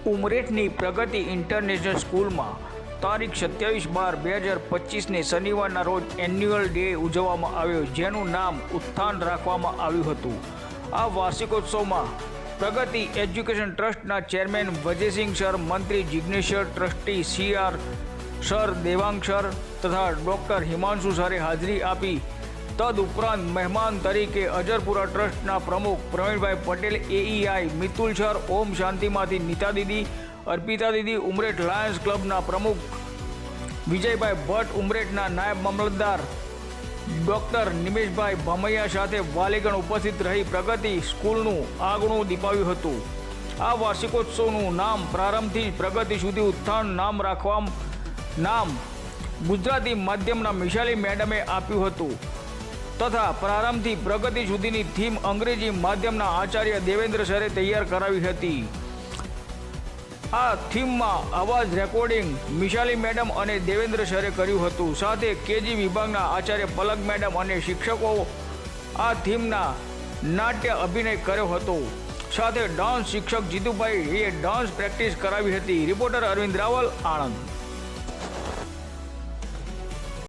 ઉમરેઠની પ્રગતિ international સ્કૂલમાં તારીખ 27/12/2025ને શનિવારના રોજ એન્યુઅલ ડે ઉજવવામાં આવ્યો, જેનું નામ ઉત્થાન રાખવામાં આવ્યું હતું. આ વાર્ષિકોત્સવમાં પ્રગતિ એજ્યુકેશન ટ્રસ્ટના ચેરમેન વજયસિંહ સર, મંત્રી Jignesh sir, trustee CR sir, Devang sir તથા ડૉક્ટર હિમાંશુ સરે હાજરી આપી. તદુપરાંત મહેમાન તરીકે અજરપુરા ટ્રસ્ટના પ્રમુખ પ્રવીણભાઈ પટેલ, AEI મિતુલ સર, ઓમ શાંતિમાંથી નીતા દીદી, અર્પિતા દીદી, ઉમરેઠ લાયન્સ ક્લબના પ્રમુખ વિજયભાઈ ભટ્ટ, ઉમરેઠના નાયબ મામલતદાર ડૉક્ટર નિમેશભાઈ ભમૈયા સાથે વાલીગણ ઉપસ્થિત રહી પ્રગતિ સ્કૂલનું આગણું દીપાવ્યું હતું. આ વાર્ષિકોત્સવનું નામ પ્રારંભથી જ પ્રગતિ સુધી ઉત્થાન નામ ગુજરાતી માધ્યમના મિશાલી મેડમે આપ્યું હતું તથા પ્રારંભથી પ્રગતિ સુધીની થીમ અંગ્રેજી માધ્યમના આચાર્ય દેવેન્દ્ર સરે તૈયાર કરાવી હતી. આ થીમમાં અવાજ રેકોર્ડિંગ મિશાલી મેડમ અને દેવેન્દ્ર સરે કર્યું હતું. સાથે KG વિભાગના આચાર્ય પલક મેડમ અને શિક્ષકો આ થીમના નાટ્ય અભિનય કર્યો હતો. સાથે ડાન્સ શિક્ષક જીતુભાઈએ ડાન્સ પ્રેક્ટિસ કરાવી હતી. રિપોર્ટર અરવિંદ રાવલ, આણંદ.